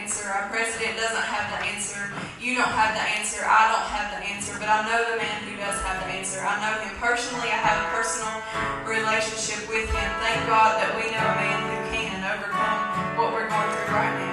answer. Our president doesn't have the answer. You don't have the answer. I don't have the answer. But I know the man who does have the answer. I know him personally. I have a personal relationship with him. Thank God that we know a man who can overcome what we're going through right now.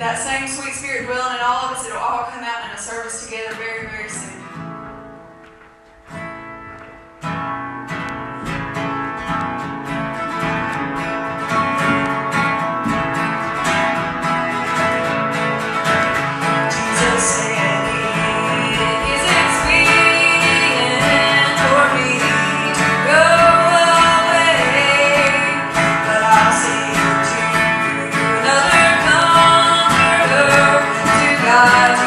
That same sweet spirit dwelling in all of us, it'll all come out in a service together very, very soon. God.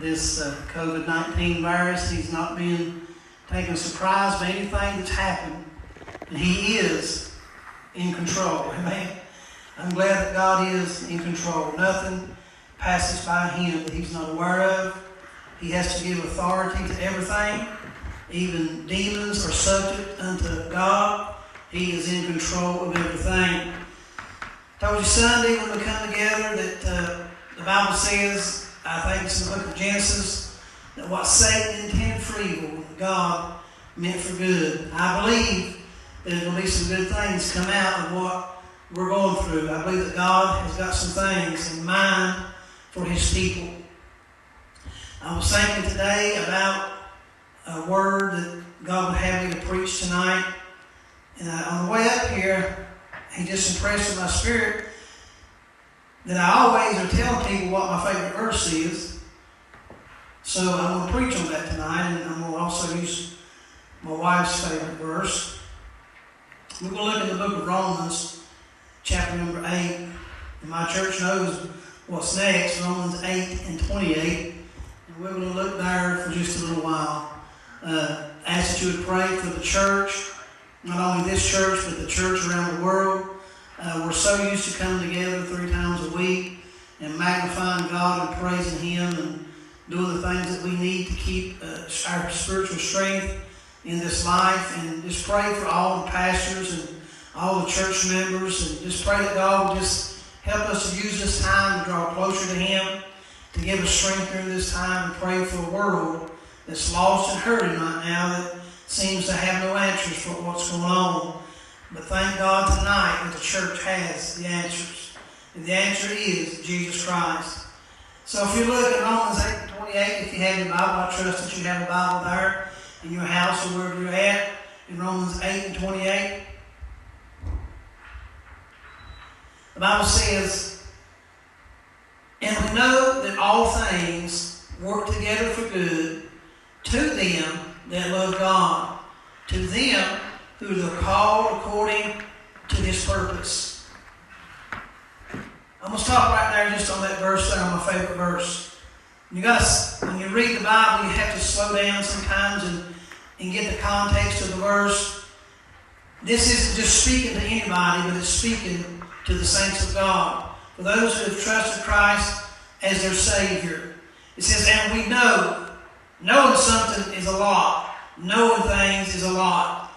this COVID-19 virus. He's not being taken surprised by anything that's happened. And He is in control. Amen. I'm glad that God is in control. Nothing passes by Him that He's not aware of. He has to give authority to everything. Even demons are subject unto God. He is in control of everything. I told you Sunday when we come together that the Bible says, I think it's in the book of Genesis, that what Satan intended for evil, God meant for good. I believe that there will be some good things come out of what we're going through. I believe that God has got some things in mind for His people. I was thinking today about a word that God would have me to preach tonight. And on the way up here, He just impressed in my spirit that I always are telling people what my favorite verse is. So I'm going to preach on that tonight, and I'm going to also use my wife's favorite verse. We're going to look in the book of Romans, chapter number 8. And my church knows what's next, Romans 8 and 28. And we're going to look there for just a little while. Ask that you would pray for the church, not only this church, but the church around the world. We're so used to coming together 3 times a week and magnifying God and praising Him and doing the things that we need to keep our spiritual strength in this life. And just pray for all the pastors and all the church members, and just pray that God will just help us to use this time to draw closer to Him, to give us strength during this time, and pray for a world that's lost and hurting right now that seems to have no answers for what's going on. But thank God tonight that the church has the answers. And the answer is Jesus Christ. So if you look at Romans 8 and 28, if you have your Bible, I trust that you have a Bible there in your house or wherever you're at, in Romans 8 and 28. The Bible says, and we know that all things work together for good to them that love God, to them who are called according to His purpose. I'm going to stop right there just on that verse there, my favorite verse. When you read the Bible, you have to slow down sometimes and get the context of the verse. This isn't just speaking to anybody, but it's speaking to the saints of God, for those who have trusted Christ as their Savior. It says, and we know. Knowing something is a lot. Knowing things is a lot.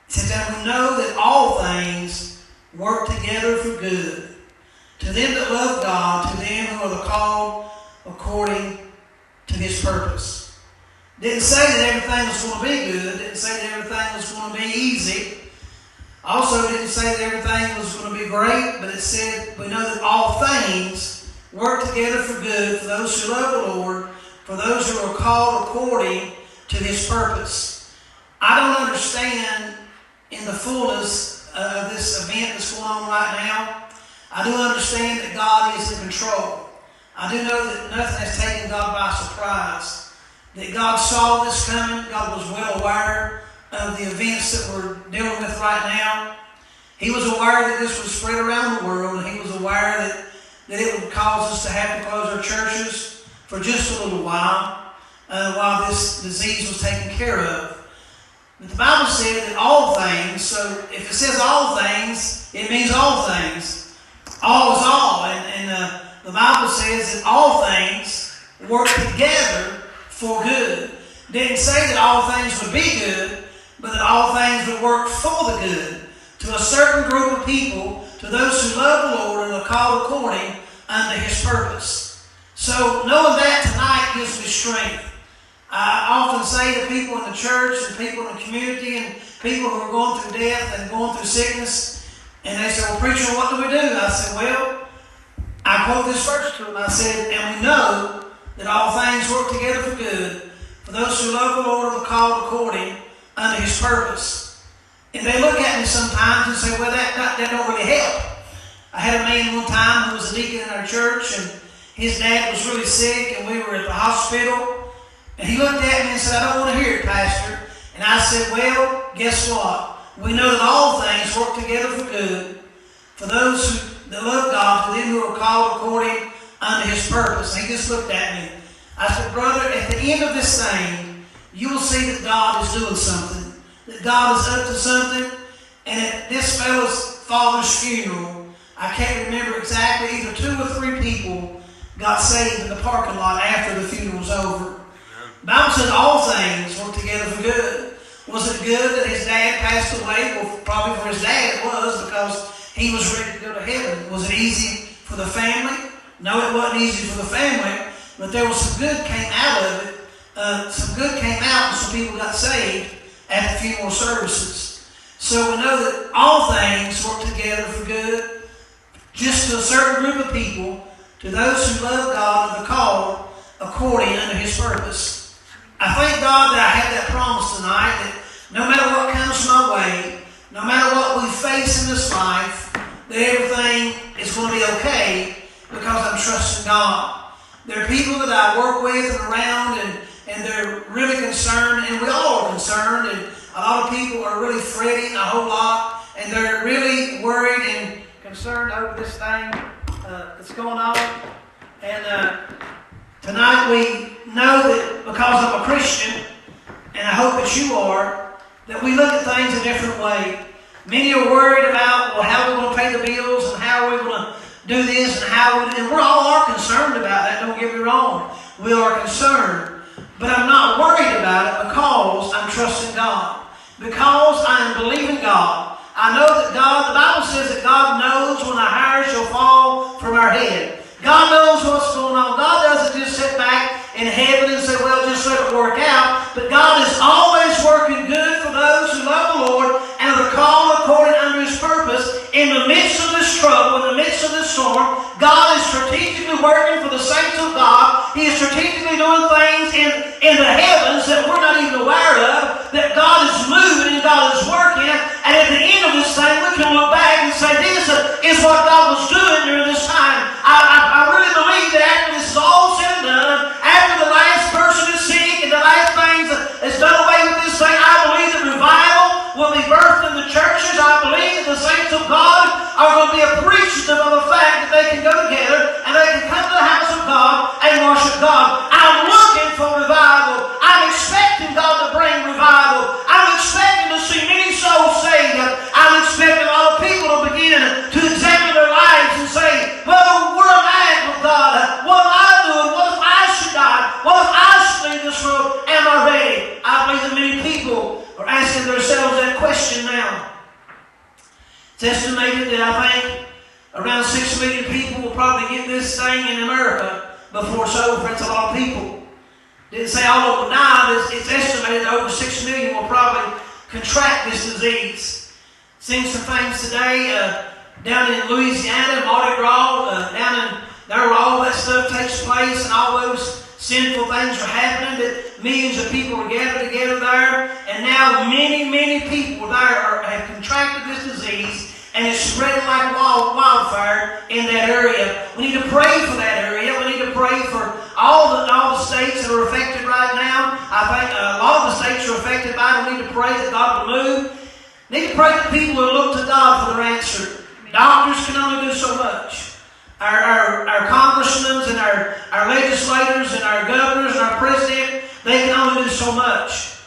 It says, and we know that all things work together for good to them that love God, to them who are called according to His purpose. Didn't say that everything was going to be good. Didn't say that everything was going to be easy. Also didn't say that everything was going to be great, but it said we know that all things work together for good for those who love the Lord, for those who are called according to His purpose. I don't understand in the fullness of this event that's going on right now. I do understand that God is in control. I do know that nothing has taken God by surprise. That God saw this coming. God was well aware of the events that we're dealing with right now. He was aware that this would spread around the world, and He was aware that it would cause us to have to close our churches for just a little while this disease was taken care of. But the Bible said that all things, so if it says all things, it means all things. All is all, and the Bible says that all things work together for good. It didn't say that all things would be good, but that all things would work for the good to a certain group of people, to those who love the Lord and are called according unto His purpose. So knowing that tonight gives me strength. I often say to people in the church and people in the community and people who are going through death and going through sickness, and they say, well, preacher, what do we do? I said, well, I quote this verse to them. I said, and we know that all things work together for good for those who love the Lord and are called according unto His purpose. And they look at me sometimes and say, well, that don't really help. I had a man one time who was a deacon in our church, and his dad was really sick, and we were at the hospital. And he looked at me and said, I don't want to hear it, Pastor. And I said, well, guess what? We know that all things work together for good for those that love God, to them who are called according unto His purpose. And he just looked at me. I said, brother, at the end of this thing, you will see that God is doing something, that God is up to something. And at this fellow's father's funeral, I can't remember exactly, either 2 or 3 people got saved in the parking lot after the funeral was over. The Bible says all things work together for good. Was it good that his dad passed away? Well, probably for his dad it was, because he was ready to go to heaven. Was it easy for the family? No, it wasn't easy for the family, but there was some good came out of it. Some good came out, and some people got saved at the funeral services. So we know that all things work together for good, just to a certain group of people, to those who love God and are called according unto His purpose. I thank God that I have that promise tonight, that no matter what comes my way, no matter what we face in this life, that everything is going to be okay because I'm trusting God. There are people that I work with and around, and they're really concerned, and we all are concerned, and a lot of people are really fretting a whole lot, and they're really worried and concerned over this thing that's going on. And tonight we know that because I'm a Christian, and I hope that you are, that we look at things a different way. Many are worried about, well, how we're going to pay the bills and how we're going to do this and we're all concerned about that, don't get me wrong. We are concerned. But I'm not worried about it because I'm trusting God. Because I am believing God. I know that God, the Bible says that God knows when a hair shall fall from our head. God knows what's going on. God doesn't just sit back in heaven and say, well, just let it work out. But God is always working good for those who love the Lord and are called according unto His purpose. In the midst of this trouble, in the midst of this storm, God is strategically working for the saints of God. He is strategically doing things in the heavens that we're not even aware of, that God is moving and God is working. And at the end of this thing, we can look back and say, this is what God was doing during this time. I really believe that after this is all said and done, after the last person is sick and the last things is done away with this thing, I believe that revival will be birthed in the churches. I believe that the saints of God are going to be appreciative of the fact that they can go together and they can come to the house of God and worship God. I'm looking for revival. I'm expecting God to bring revival. I'm expecting to see many souls saved. I'm expecting a lot of people to begin to examine their lives and say, well, where am I at with God? What am I doing? What if I should die? What if I should leave this world? Am I ready? I believe that many people are asking themselves that question now. It's estimated that I think around 6 million people will probably get this thing in America before it's over. It's a lot of people. Didn't say all of them will die, but it's estimated that over 6 million will probably contract this disease. Seen some things today down in Louisiana, Mardi Gras, down in there where all that stuff takes place and all those sinful things are happening, that millions of people are gathered together there, and now many, many people there have contracted this disease, and it's spreading like wildfire in that area. We need to pray for that area. We need to pray for all the states that are affected right now. I think a lot of the states are affected by it. We need to pray that God will move. We need to pray that people will look to God for their answer. Doctors can only do so much. Our congressmen and our legislators and our governors and our president, they can only do so much.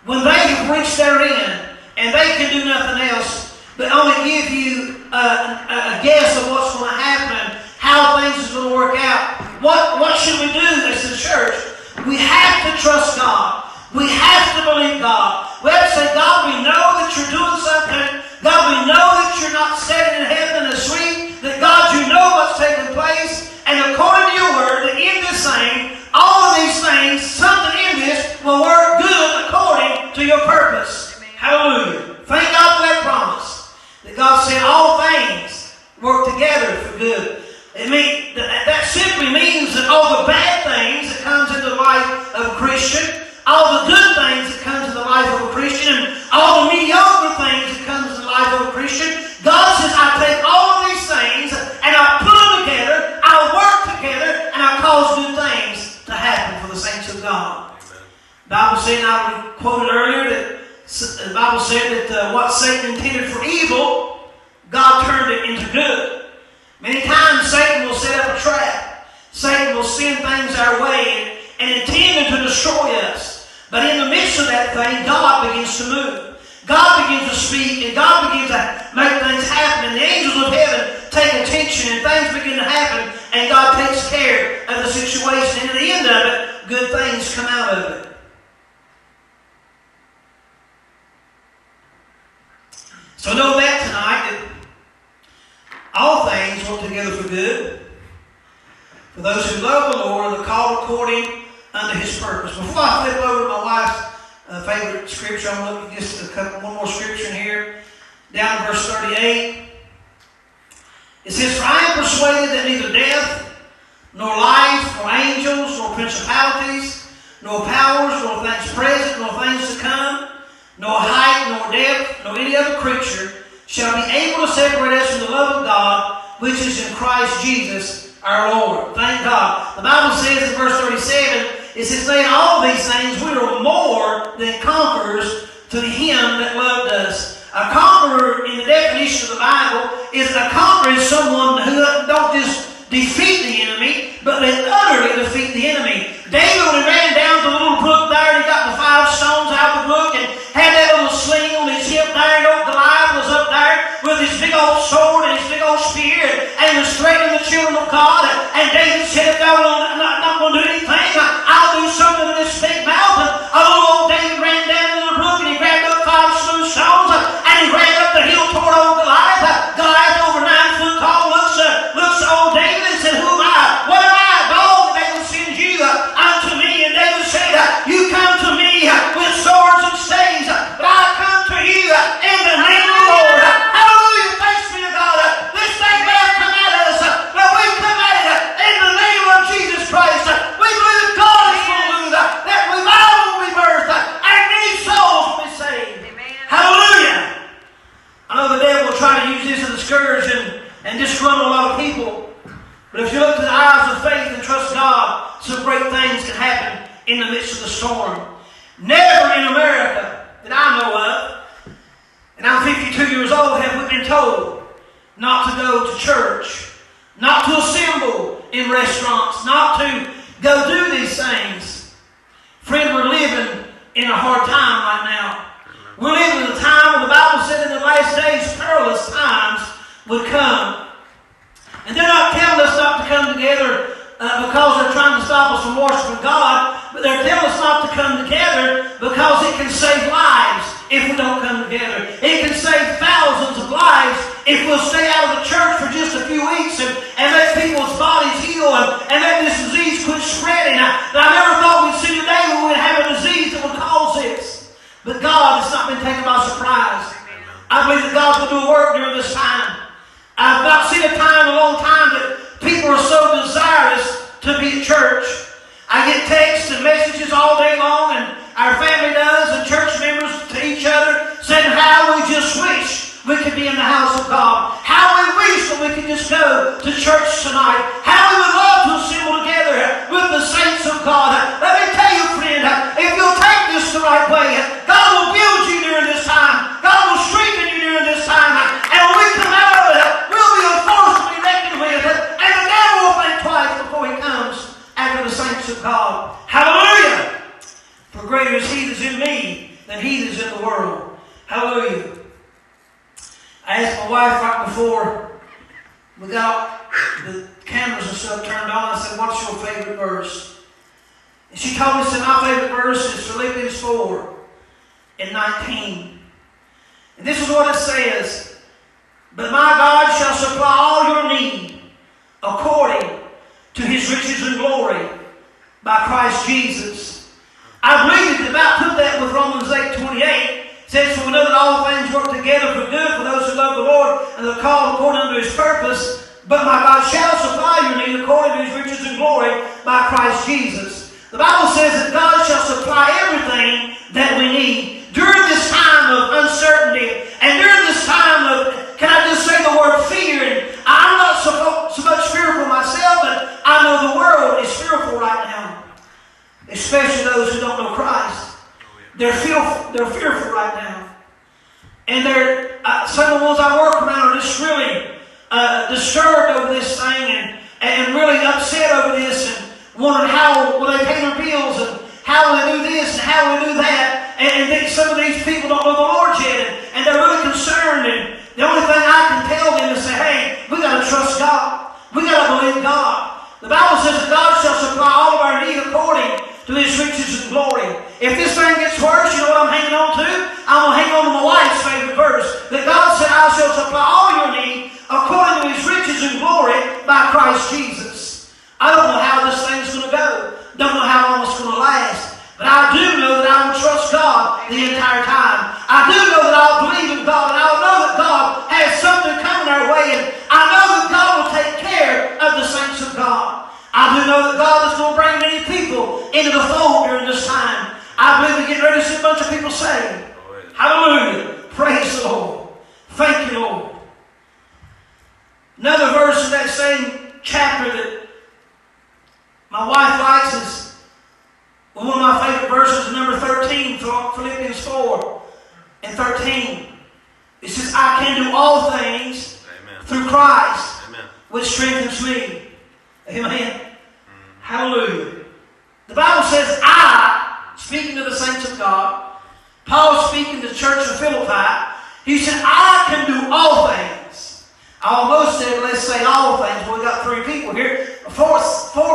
When they have reached their end and they can do nothing else but only give you a guess of what's going to happen, how things are going to work out, what should we do as the church? We have to trust God. We have to believe God. We have to say, God, we know that you're doing something. God, we know that you're not sitting in heaven and asleep. That God, you know what's taking place. And according to your word, that in this thing, all of these things, something in this will work good according to your purpose. Amen. Hallelujah. Thank God for that promise. That God said all things work together for good. That simply means that all the bad things that comes into the life of a Christian, all the good things that comes in the life of a Christian, and all the mediocre things that comes in the life of a Christian, God says, I take all of these things and I put them together, I work together, and I cause good things to happen for the saints of God. The Bible said, and I quoted earlier, that the Bible said that what Satan intended for evil, God turned it into good. Many times Satan will set up a trap. Satan will send things our way and intend to destroy us. But in the midst of that thing, God begins to move. God begins to speak, and God begins to make things happen. And the angels of heaven take attention, and things begin to happen, and God takes care of the situation. And at the end of it, good things come out of it. So know that tonight, that all things work together for good. For those who love the Lord, are called according unto His purpose. Before I flip over to my wife's favorite scripture, I'm going to look at just one more scripture in here. Down in verse 38. It says, for I am persuaded that neither death, nor life, nor angels, nor principalities, nor powers, nor things present, nor things to come, nor height, nor depth, nor any other creature shall be able to separate us from the love of God, which is in Christ Jesus our Lord. Thank God. The Bible says in verse 37, it says, in all these things we are more than conquerors to Him that loved us. A conqueror, in the definition of the Bible, is a conqueror is someone who don't just defeat the enemy, but they utterly defeat the enemy. David, when he ran down to the little brook there, and he got the 5 stones out of the brook and had that little sling on his hip there, and old Goliath was up there with his big old sword and his big old spear, and was threatening the children of God. And David said, if y'all are not going to do anything, I'll do something to this big mountain. Old David ran down to the brook, and he grabbed up 5 smooth stones, and he ran up the hill toward old Goliath. Goliath, over 9 foot tall, looks to old David and said, who am I? What am I? God, David sends you unto me. And David said, you come to me with swords and staves, but I come to you in the name of the Lord. Hallelujah. Thanks be to God. This thing may have come at us, but we come at it in the name of Jesus Christ. We believe that God is going to do that revival will be birthed, and many souls will be saved. Amen. Hallelujah. I know the devil will try to use this as a scourge and disgruntle a lot of people. But if you look to the eyes of faith and trust God, some great things can happen in the midst of the storm. Never in America that I know of, and I'm 52 years old, have we been told not to go to church, not to assemble in restaurants, not to go do these things. Friend, we're living in a hard time right now. We're living in a time when the Bible said in the last days perilous times would come. And they're not telling us not to come together because they're trying to stop us from worshiping God, but they're telling us not to come together because it can save lives if we don't come together. It can save thousands of lives if we'll stay out of the church for just a few weeks and let people's bodies heal and let this disease quit spreading. I never thought we'd see a day when we'd have a disease that would cause this. But God has not been taken by surprise. I believe that God's going to do a work during this time. I've not seen a time in a long time that people are so desirous to be at church. I get texts and messages all day long, and our family does, and church members to each other, saying how we just wish we could be in the house of God. How we wish that we could just go to church tonight. How we would love to assemble together with the saints of God. Let me tell you, friend, if you'll take this the right way, God will build you during this time. God will strengthen you during this time. And when we come out of it, we'll be a force to be reckoned with. And the devil will think twice before he comes after the saints of God. Hallelujah! For greater is he that's in me than he that's in the world. Hallelujah. I asked my wife right before we got the cameras and stuff turned on, I said, what's your favorite verse? And she told me, said, my favorite verse is Philippians 4 and 19. And this is what it says, but my God shall supply all your need according to his riches and glory by Christ Jesus. I believe that about put that with Romans 8:28. Says, for we know that all things work together for good for those who love the Lord and are called according unto his purpose. But my God shall supply your need according to his riches and glory by Christ Jesus. The Bible says that God shall supply everything that we need during this time of uncertainty and during this time of, can I just say the word fear? And I'm not so much fearful myself, but I know the world is fearful right now, especially those who don't know Christ. They're fearful right now. And some of the ones I work around are just really disturbed over this thing and really upset over this and wondering how will they pay their bills and how will they do this and how will they do that. And some of these people don't know the Lord yet and they're really concerned. And the only thing I can tell them is say, hey, we got to trust God. We got to believe God. The Bible says that God shall supply all of our need according to his riches and glory. If this thing gets worse, you know what I'm hanging on to? I'm going to hang on to my wife's favorite verse. That God said, I shall supply all your need according to his riches and glory by Christ Jesus. I don't know how this thing's going to go. Don't know how long it's going to last. But I do know that I will trust God the entire time. I do know that I'll believe in God. And I'll know that God has something coming our way. And I know that God will take care of the saints of God. I do know that God is going to bring many people into the fold during this time. I believe we're getting ready to see a bunch of people saved. Hallelujah. Praise the Lord. Thank you, Lord. Another verse in that same chapter that my wife likes is one of my favorite verses, number 13, Philippians 4 and 13. can do all things through Christ, which strengthens me. Amen. Hallelujah. The Bible says, I, speaking to the saints of God, Paul speaking to the church of Philippi, he said, I can do all things. I almost said, let's say all things. Well, we got 3 people here. Four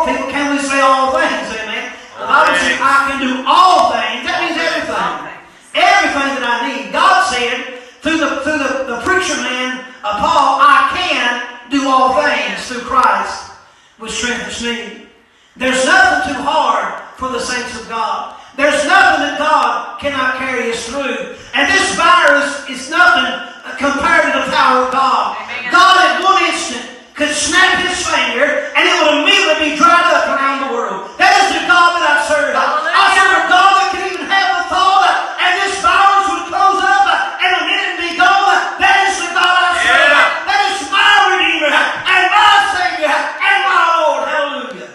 people, can we say all things? Amen. The Bible says, I can do all things. That means everything. Everything that I need. God said, through the preacher man of Paul, I can do all things through Christ, which strengthens me. There's nothing too hard for the saints of God. There's nothing that God cannot carry us through. And this virus is nothing compared to the power of God. Amen. God at one instant could snap his finger and it would immediately be dried up around the world. That is the God that I serve. I serve a God that can even have the thought and this virus would close up and a minute and be gone. That is the God I serve. Yeah. That is my Redeemer and my Savior and my Lord. Hallelujah.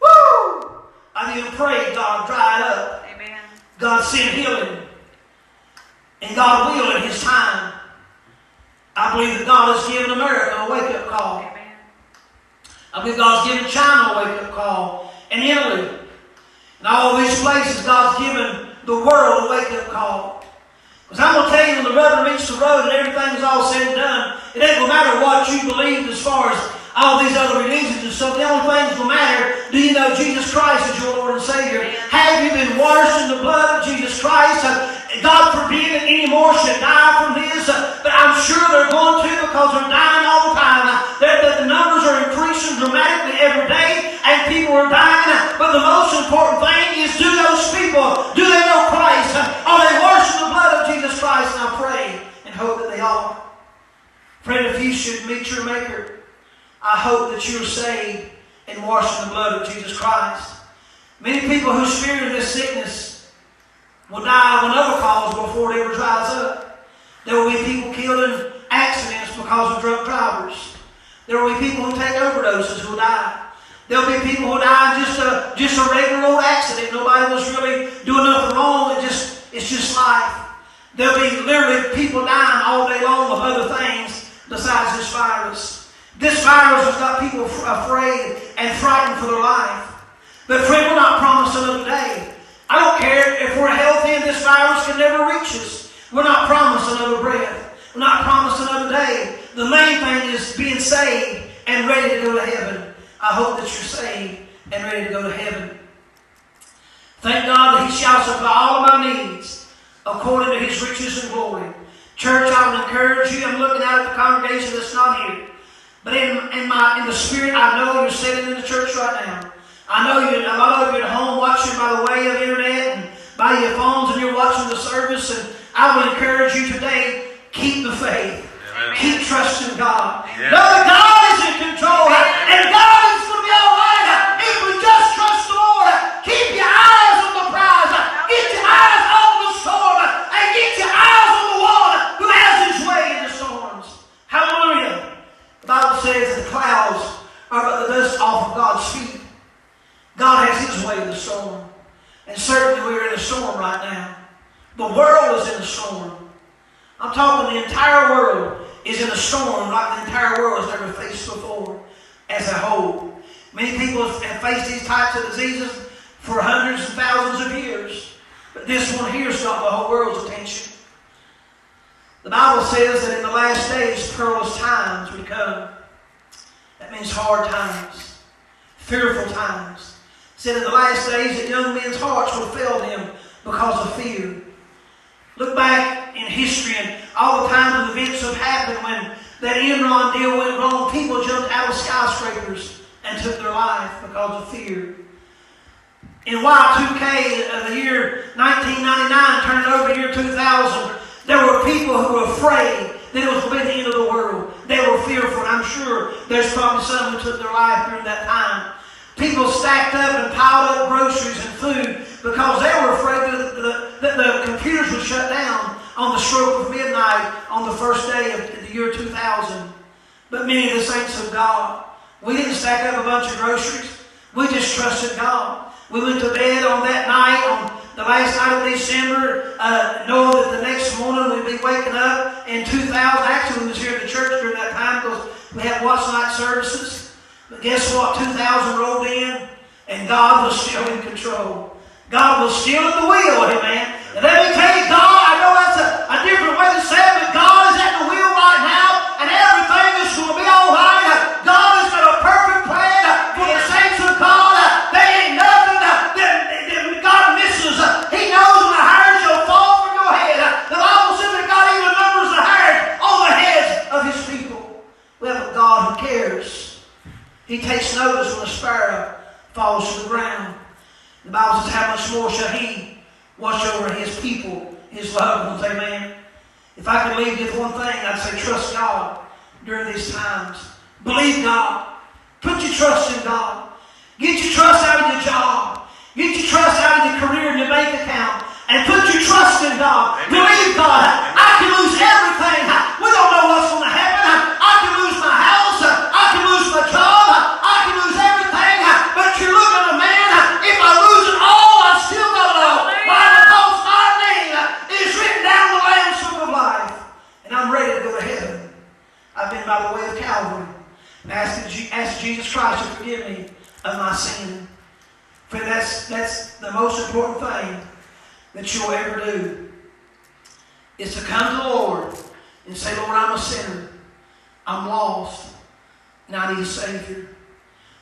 Woo! I even prayed God dry it up. Amen. God sent healing. And God will in His time. I believe that God has given America a wake-up call. Amen. I believe God's given China a wake-up call. And Italy. And all these places, God's given the world a wake-up call. Because I'm going to tell you, when the rubber meets the road and everything's all said and done, it ain't going to matter what you believe as far as all these other religions and stuff. The only thing that will matter, do you know Jesus Christ is your Lord and Savior? Have you been washed in the blood of Jesus Christ? God forbid that any more should die from this, but I'm sure they're going to, because they're dying all the time. The numbers are increasing dramatically every day, and people are dying. But the most important thing is, do those people, do they know Christ? Are they washed in the blood of Jesus Christ? And I pray and hope that they are. Friend, if you should meet your Maker, I hope that you're saved and washed in the blood of Jesus Christ. Many people who fear this sickness will die of another cause before it ever dries up. There will be people killed in accidents because of drunk drivers. There will be people who take overdoses who will die. There will be people who die in just a regular old accident. Nobody was really doing nothing wrong. It's just life. There will be literally people dying all day long of other things besides this virus. This virus has got people afraid and frightened for their life. But friend, we're not promised another day. I don't care if we're healthy and this virus can never reach us. We're not promised another breath. We're not promised another day. The main thing is being saved and ready to go to heaven. I hope that you're saved and ready to go to heaven. Thank God that He shall supply all of my needs according to His riches and glory. Church, I would encourage you. I'm looking out at the congregation that's not here. But in the spirit, I know you're sitting in the church right now. I know a lot of you at home watching by the way of internet and by your phones, and you're watching the service. And I would encourage you today, keep the faith. Amen. Keep trusting God. Yeah. Know that God is in control. And God is going to be all right if we just trust the Lord. Keep your eyes on the prize. Get your eyes on the storm. And get your eyes on the one who has His way in the storms. Hallelujah. The Bible says the clouds are but the dust off of God's feet. God has His way in the storm. And certainly we're in a storm right now. The world is in a storm. I'm talking the entire world is in a storm like the entire world has never faced before as a whole. Many people have faced these types of diseases for hundreds and thousands of years. But this one here has got the whole world's attention. The Bible says that in the last days, perilous times would come. That means hard times, fearful times. It said in the last days that young men's hearts would fail them because of fear. Look back in history and all the times of events have happened when that Enron deal went wrong. People jumped out of skyscrapers and took their life because of fear. In Y2K of the year 1999, turning over the year 2000, there were people who were afraid that it was going to be the end of the world. They were fearful, and I'm sure there's probably some who took their life during that time. People stacked up and piled up groceries and food because they were afraid that the computers would shut down on the stroke of midnight on the first day of the year 2000. But many of the saints of God, we didn't stack up a bunch of groceries. We just trusted God. We went to bed on that night, on the last night of December, knowing that the next morning we'd be waking up in 2000. Actually, we was here at the church during that time because we had watch night services. But guess what? 2000 rolled in, and God was still in control. God was still at the wheel, amen. And let me tell you, God, I know that's a different way to say it, but God is at the wheel right now, and everything is going to be all right. God has got a perfect plan for the saints of God. There ain't nothing that God misses. He knows when the hairs shall fall from your head. The Bible says that God even numbers the hairs on the heads of His people. We have a God who cares. He takes notice when a sparrow falls to the ground. The Bible says, how much more shall He watch over His people, His loved ones, amen. If I could leave you with one thing, I'd say trust God during these times. Believe God. Put your trust in God. Get your trust out of your job. Get your trust out of your career and your bank account. And put your trust in God. Amen. Believe God. I can lose everything. We don't know what's going to happen. I can lose my house. I can lose my job. I can lose everything. But you're looking at a man. If I lose it all, I still got it all. Why? Because my name is written down in the Lamb's Book of Life. And I'm ready to go to heaven. I've been by the way of Calvary. And asked Jesus Christ to forgive me of my sin. For that's the most important thing that you'll ever do, is to come to the Lord and say, Lord, I'm a sinner. I'm lost. And I need a Savior.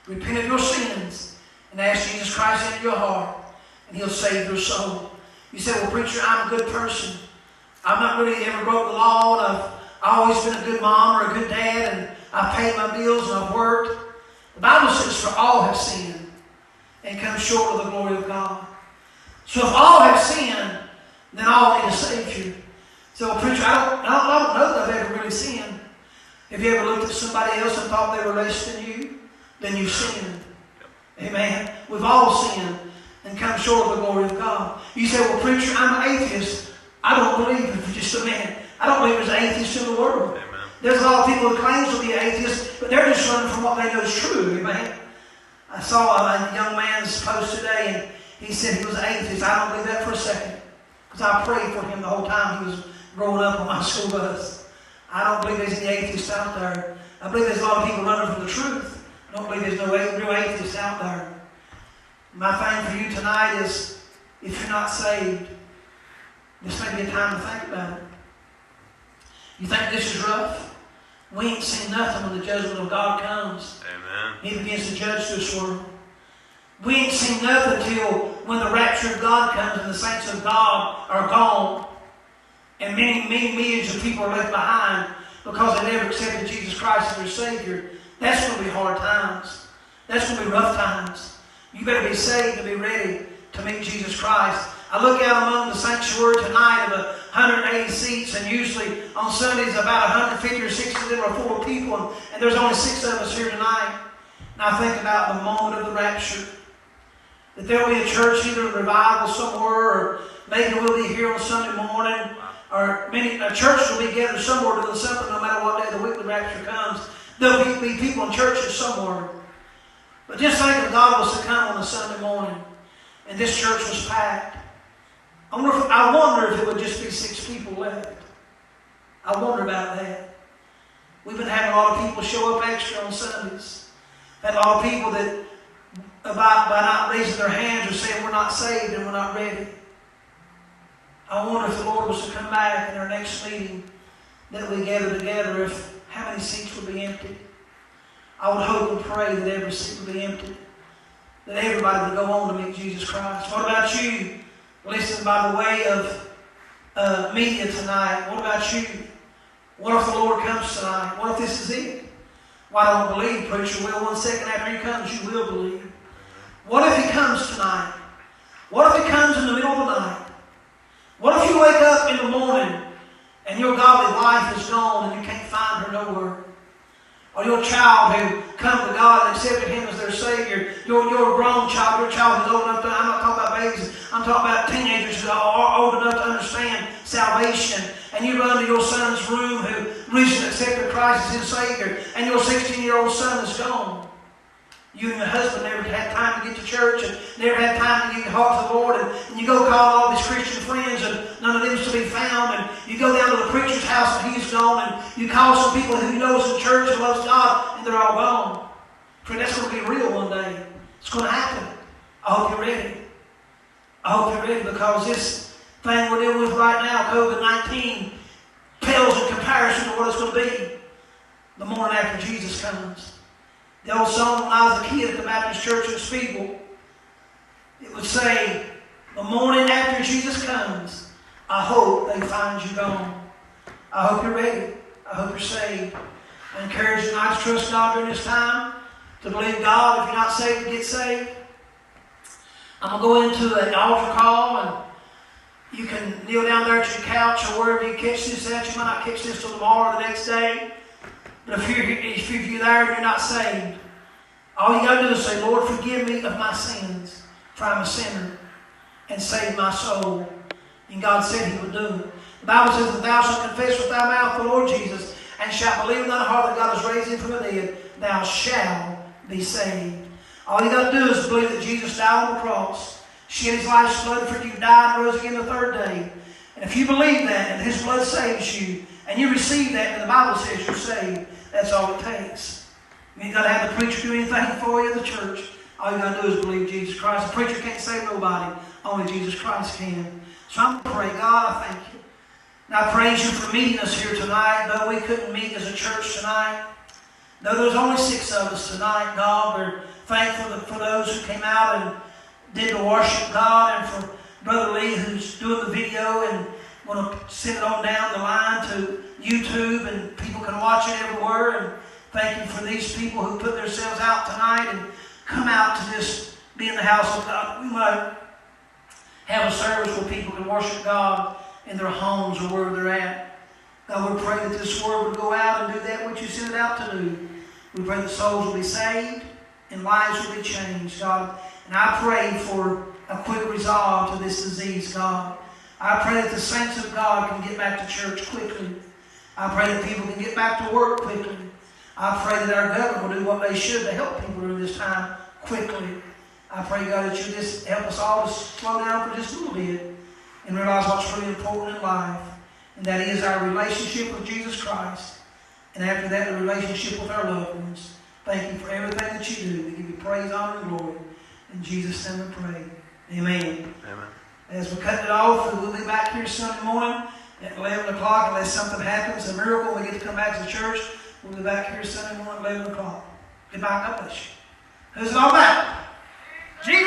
Repent of your sins and ask Jesus Christ into your heart, and He'll save your soul. You say, well, preacher, I'm a good person. I've not really ever broke the law, and I've always been a good mom or a good dad, and I've paid my bills and I've worked. The Bible says, for all have sinned and come short of the glory of God. So if all have sinned, then all need a Savior. So, preacher, I don't know that I've ever really sinned. Have you ever looked at somebody else and thought they were less than you? Then you sinned. Amen. We've all sinned and come short of the glory of God. You say, well, preacher, I'm an atheist. I don't believe it for just a minute. I don't believe there's atheists in the world. Amen. There's a lot of people who claim to be atheists, but they're just running from what they know is true. Amen. I saw a young man's post today, and he said he was an atheist. I don't believe that for a second, because I prayed for him the whole time he was growing up on my school bus. I don't believe there's any atheists out there. I believe there's a lot of people running from the truth. I don't believe there's no real atheists out there. My thing for you tonight is, if you're not saved, this may be a time to think about it. You think this is rough? We ain't seen nothing when the judgment of God comes. Amen. He begins to judge this world. We ain't seen nothing till when the rapture of God comes and the saints of God are gone. And many millions of people are left behind because they never accepted Jesus Christ as their Savior. That's going to be hard times. That's going to be rough times. You better be saved and be ready to meet Jesus Christ. I look out among the sanctuary tonight of 180 seats, and usually on Sundays about 150 or 60 of them are full of people, and there's only 6 of us here tonight. And I think about the moment of the rapture. That there will be a church, either a revival somewhere, or maybe we'll be here on Sunday morning, or a church will be gathered somewhere doing something no matter what day of the week the rapture comes. There'll be people in churches somewhere. But just think if God was to come on a Sunday morning and this church was packed. I wonder if it would just be 6 people left. I wonder about that. We've been having a lot of people show up extra on Sundays. Had a lot of people that, by not raising their hands, are saying we're not saved and we're not ready. I wonder if the Lord was to come back in our next meeting that we gather together, how many seats would be empty. I would hope and pray that every seat would be empty. That everybody would go on to meet Jesus Christ. What about you? Listen, by the way of media tonight, what about you? What if the Lord comes tonight? What if this is it? Well, I don't believe, preacher. Well, 1 second after He comes, you will believe. What if He comes tonight? What if He comes in the middle of the night? What if you wake up in the morning and your godly wife is gone and you can't find her nowhere? Or your child who come to God and accepted Him as their Savior, your grown child, your child who's old enough to, I'm not talking about babies, I'm talking about teenagers who are old enough to understand salvation, and you run to your son's room who recently accepted Christ as his Savior, and your 16-year-old son is gone. You and your husband never had time to get to church and never had time to get to talk to the Lord. And you go call all these Christian friends and none of them's to be found. And you go down to the preacher's house and he's gone. And you call some people who knows the church and loves God and they're all gone. Friend, that's going to be real one day. It's going to happen. I hope you're ready. I hope you're ready because this thing we're dealing with right now, COVID-19, pales in comparison to what it's going to be the morning after Jesus comes. The old song when I was a kid at the Baptist Church in Speedwell, it would say, the morning after Jesus comes, I hope they find you gone. I hope you're ready. I hope you're saved. I encourage you tonight to trust God during this time, to believe God. If you're not saved, to get saved. I'm going to go into an altar call, and you can kneel down there at your couch or wherever you catch this at. You might not catch this till tomorrow or the next day. But if you're there and you're not saved, all you got to do is say, Lord, forgive me of my sins, for I'm a sinner, and save my soul. And God said He would do it. The Bible says, if thou shalt confess with thy mouth the Lord Jesus, and shalt believe in thine heart that God has raised Him from the dead, thou shalt be saved. All you got to do is believe that Jesus died on the cross, shed His life's blood for you, died and rose again the third day. And if you believe that, and His blood saves you, and you receive that, and the Bible says you're saved, that's all it takes. You ain't got to have the preacher do anything for you, the church. All you got to do is believe Jesus Christ. The preacher can't save nobody. Only Jesus Christ can. So I'm going to pray. God, I thank you. And I praise you for meeting us here tonight. Though we couldn't meet as a church tonight, though there's only 6 of us tonight, God, we're thankful for those who came out and did the worship, God, and for Brother Lee who's doing the video and going to send it on down the line to YouTube and people can watch it everywhere. And thank you for these people who put themselves out tonight and come out to just be in the house of God. We might have a service where people can worship God in their homes or wherever they're at. God, we pray that this word would go out and do that which you sent it out to do. We pray that souls will be saved and lives will be changed, God. And I pray for a quick resolve to this disease, God. I pray that the saints of God can get back to church quickly. I pray that people can get back to work quickly. I pray that our government will do what they should to help people during this time quickly. I pray, God, that you just help us all to slow down for just a little bit and realize what's really important in life. And that is our relationship with Jesus Christ. And after that, the relationship with our loved ones. Thank you for everything that you do. We give you praise, honor, and glory. In Jesus' name we pray. Amen. Amen. As we're cutting it off, we'll be back here Sunday morning at 11 o'clock unless something happens, a miracle, we get to come back to the church. We'll be back here Sunday morning at 11 o'clock. Goodbye. God bless you. Who's it all about? Jesus!